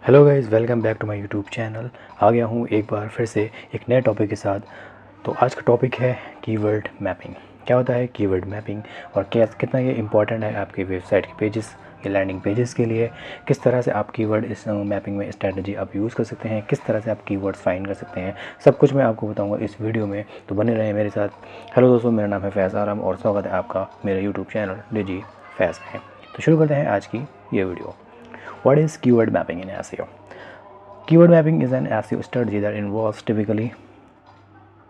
Hello guys, welcome back to my YouTube channel. आ गया हूँ एक बार फिर से एक नए टॉपिक के साथ। तो आज का टॉपिक है कीवर्ड मैपिंग। क्या होता है कीवर्ड मैपिंग और क्या कितना ये इंपॉर्टेंट है आपकी वेबसाइट के पेजेस या लैंडिंग पेजेस के लिए। किस तरह से आप कीवर्ड इस मैपिंग में स्ट्रेटजी आप यूज़ कर सकते हैं, किस तरह से आप कीवर्ड्स फाइंड कर सकते हैं, सब कुछ मैं आपको बताऊँगा इस वीडियो में। तो बने रहें मेरे साथ। हेलो दोस्तों, मेरा नाम है फैज़ आराम और स्वागत है आपका मेरे यूट्यूब चैनल डिजी फैज़ में। तो शुरू करते हैं आज की ये video. What is keyword mapping in SEO? Keyword mapping is an SEO strategy that involves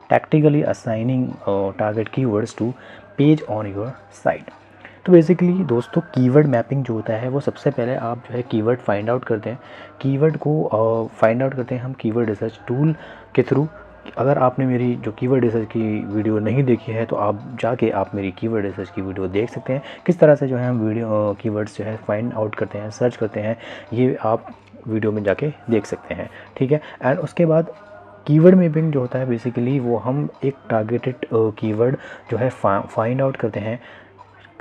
tactically assigning target keywords to page on your site. तो बेसिकली दोस्तों, कीवर्ड मैपिंग जो होता है वो सबसे पहले आप जो है कीवर्ड फाइंड आउट करते हैं। कीवर्ड को फाइंड आउट करते हैं हम कीवर्ड रिसर्च टूल के थ्रू। अगर आपने मेरी जो कीवर्ड रिसर्च की वीडियो नहीं देखी है तो आप जाके आप मेरी कीवर्ड रिसर्च की वीडियो देख सकते हैं। किस तरह से जो है हम वीडियो कीवर्ड्स जो है फाइंड आउट करते हैं, सर्च करते हैं, ये आप वीडियो में जाके देख सकते हैं। ठीक है। एंड उसके बाद कीवर्ड मैपिंग जो होता है बेसिकली वो हम एक टारगेटेड कीवर्ड जो है फाइंड आउट करते हैं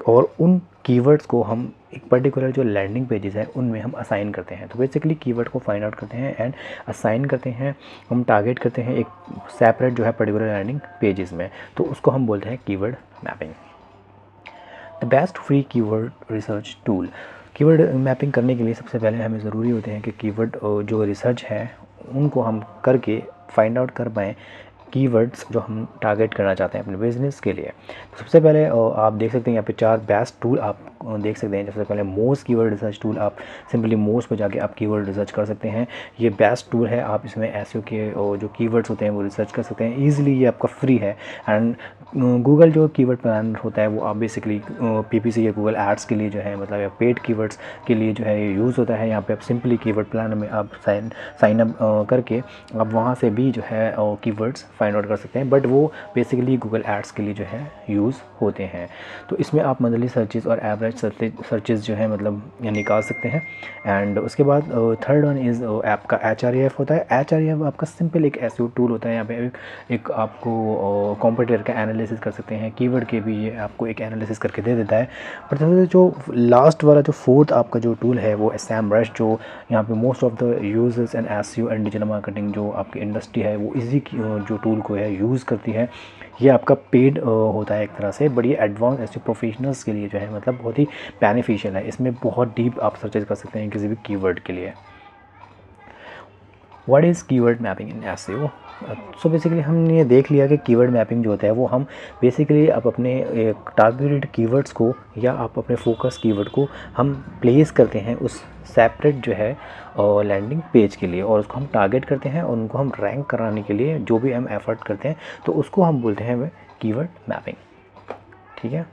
और उन कीवर्ड्स को हम एक पर्टिकुलर जो लैंडिंग पेजेस हैं उनमें हम असाइन करते हैं। तो बेसिकली कीवर्ड को फाइंड आउट करते हैं एंड असाइन करते हैं, हम टारगेट करते हैं एक सेपरेट जो है पर्टिकुलर लैंडिंग पेजेस में। तो उसको हम बोलते हैं keyword mapping. The best free keyword research tool. Keyword mapping करने के लिए सबसे पहले हमें ज़रूरी होते हैं कि कीवर्ड जो रिसर्च है उनको हम करके फाइंड आउट कर पाएँ कीवर्ड्स जो हम टारगेट करना चाहते हैं अपने बिजनेस के लिए। तो सबसे पहले आप देख सकते हैं यहाँ पे 4 बेस्ट टूल आप देख सकते हैं। सबसे पहले मोस्ट कीवर्ड रिसर्च टूल, आप सिंपली मोस्ट पे जाके आप कीवर्ड रिसर्च कर सकते हैं। ये बेस्ट टूल है, आप इसमें एसईओ के जो कीवर्ड्स होते हैं वो रिसर्च कर सकते हैं ईजिली। ये आपका फ्री है। एंड गूगल जो कीवर्ड प्लानर होता है वो आप बेसिकली पीपीसी या गूगल एड्स के लिए जो है मतलब या पेड कीवर्ड्स के लिए जो है ये यूज़ होता है। यहाँ पे आप सिंपली कीवर्ड प्लानर में आप साइन अप करके आप वहाँ से भी जो है कीवर्ड्स फाइंड आउट कर सकते हैं। बट वो बेसिकली गूगल एड्स के लिए जो है यूज़ होते हैं। तो इसमें आप मंथली सर्चेस और एवरेज सर्चेस जो है मतलब निकाल सकते हैं। एंड उसके बाद थर्ड वन इज़ ऐप का HREF होता है। HREF आपका सिंपल एक एसईओ टूल होता है। यहाँ पे एक आपको कॉम्पिटिटर का एनालिसिस कर सकते हैं, कीवर्ड के भी ये आपको एक एनालिसिस करके दे देता है। पर सबसे जो लास्ट वाला जो फोर्थ आपका जो टूल है वो SEMrush, जो यहाँ पे most of the users and SEO and digital marketing जो आपकी इंडस्ट्री है वो इसी जो टूल को है यूज़ करती है। ये आपका पेड होता है एक तरह से, बट ये एडवांस एसईओ प्रोफेशनल्स के लिए जो है मतलब बहुत ही बेनिफिशियल है। इसमें बहुत डीप आप सर्चेज कर सकते हैं किसी भी कीवर्ड के लिए। What is keyword mapping in SEO? So basically हमने ये देख लिया कि कीवर्ड मैपिंग जो होता है वो हम बेसिकली आप अपने टारगेटेड कीवर्ड्स को या आप अपने फोकस कीवर्ड को हम प्लेस करते हैं उस सेपरेट जो है लैंडिंग पेज के लिए, और उसको हम टारगेट करते हैं और उनको हम रैंक कराने के लिए जो भी हम एफर्ट करते हैं तो उसको हम बोलते हैं कीवर्ड मैपिंग। ठीक है।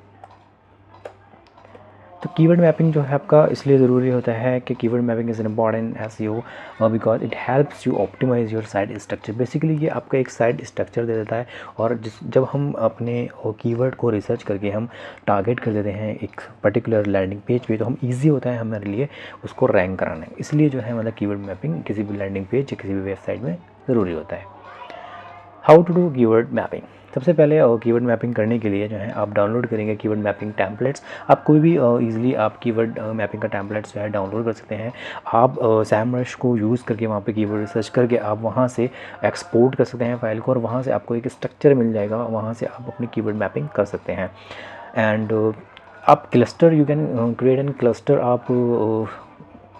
तो कीवर्ड मैपिंग जो है आपका इसलिए ज़रूरी होता है कि keyword mapping is an important SEO because it helps you optimise your site structure. Basically ये आपका एक साइट स्ट्रक्चर दे देता है, और जब हम अपने कीवर्ड को रिसर्च करके हम टारगेट कर देते हैं एक पर्टिकुलर लैंडिंग पेज पे, तो हम ईजी होता है हमारे लिए उसको रैंक कराना। इसलिए जो है मतलब कीवर्ड मैपिंग किसी भी लैंडिंग पेज या किसी भी वेबसाइट में ज़रूरी होता है। How to do keyword mapping. सबसे पहले कीवर्ड मैपिंग करने के लिए जो है आप डाउनलोड करेंगे कीवर्ड मैपिंग टेम्पलेट्स। आप कोई भी इजीली आप कीवर्ड मैपिंग का टेम्पलेट्स जो है डाउनलोड कर सकते हैं। आप SEMrush को यूज़ करके वहाँ पे कीवर्ड रिसर्च करके आप वहाँ से एक्सपोर्ट कर सकते हैं फाइल को, और वहाँ से आपको एक स्ट्रक्चर मिल जाएगा, वहाँ से आप अपनी कीवर्ड मैपिंग कर सकते हैं। एंड आप cluster you can create an cluster. आप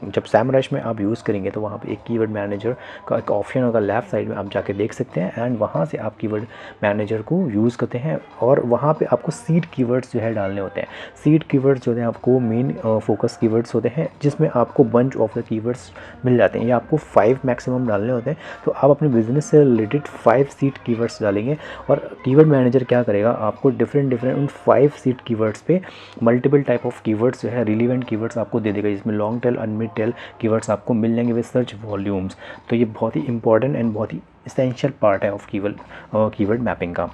जब SEMrush में आप यूज़ करेंगे तो वहाँ पे एक कीवर्ड मैनेजर का एक ऑप्शन होगा, लेफ़्ट साइड में आप जाके देख सकते हैं। एंड वहाँ से आप कीवर्ड मैनेजर को यूज़ करते हैं और वहाँ पे आपको सीड कीवर्ड्स जो है डालने होते हैं। सीड कीवर्ड्स जो हैं आपको मेन फोकस कीवर्ड्स होते हैं जिसमें आपको बंच ऑफ द कीवर्ड्स मिल जाते हैं। ये आपको 5 मैक्सिमम डालने होते हैं। तो आप अपने बिजनेस से रिलेटेड 5 सीड कीवर्ड्स डालेंगे, और कीवर्ड मैनेजर क्या करेगा, आपको डिफरेंट उन 5 सीड कीवर्ड्स पे मल्टीपल टाइप ऑफ कीवर्ड्स जो है रिलीवेंट कीवर्ड्स आपको दे देगा, जिसमें लॉन्ग टेल और मिड टेल कीवर्ड्स आपको मिल जाएंगे विद सर्च वॉल्यूम्स। तो ये बहुत ही इंपॉर्टेंट एंड बहुत ही इसेंशियल पार्ट है ऑफ कीवर्ड मैपिंग का।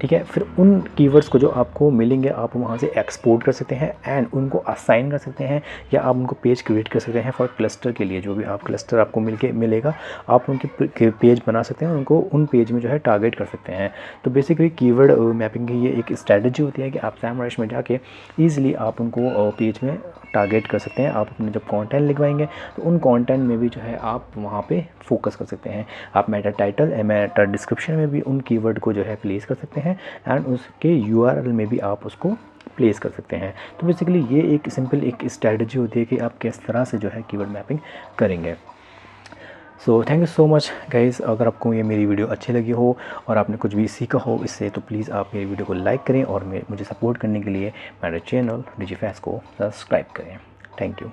ठीक है, फिर उन कीवर्ड्स को जो आपको मिलेंगे आप वहाँ से एक्सपोर्ट कर सकते हैं एंड उनको असाइन कर सकते हैं, या आप उनको पेज क्रिएट कर सकते हैं फॉर क्लस्टर के लिए। जो भी आप क्लस्टर आपको मिलेगा आप उनके पेज बना सकते हैं, उनको उन पेज में जो है टारगेट कर सकते हैं। तो बेसिकली कीवर्ड मैपिंग की ये एक स्ट्रैटेजी होती है कि आप SEMrush में जाके ईज़िली आप उनको पेज में टारगेट कर सकते हैं। आप अपने जब कंटेंट लिखवाएंगे तो उन कंटेंट में भी जो है आप वहाँ पे फोकस कर सकते हैं। आप मेटा टाइटल मेटा डिस्क्रिप्शन में भी उन कीवर्ड को जो है प्लेस कर सकते हैं एंड उसके URL में भी आप उसको प्लेस कर सकते हैं। तो बेसिकली ये एक सिंपल एक स्ट्रैटेजी होती है कि आप किस तरह से जो है कीवर्ड मैपिंग करेंगे। So thank you so much guys. अगर आपको ये मेरी वीडियो अच्छी लगी हो और आपने कुछ भी सीखा हो इससे, तो प्लीज़ आप मेरी वीडियो को लाइक करें और मुझे सपोर्ट करने के लिए मेरे चैनल DigiFast को सब्सक्राइब करें। Thank you.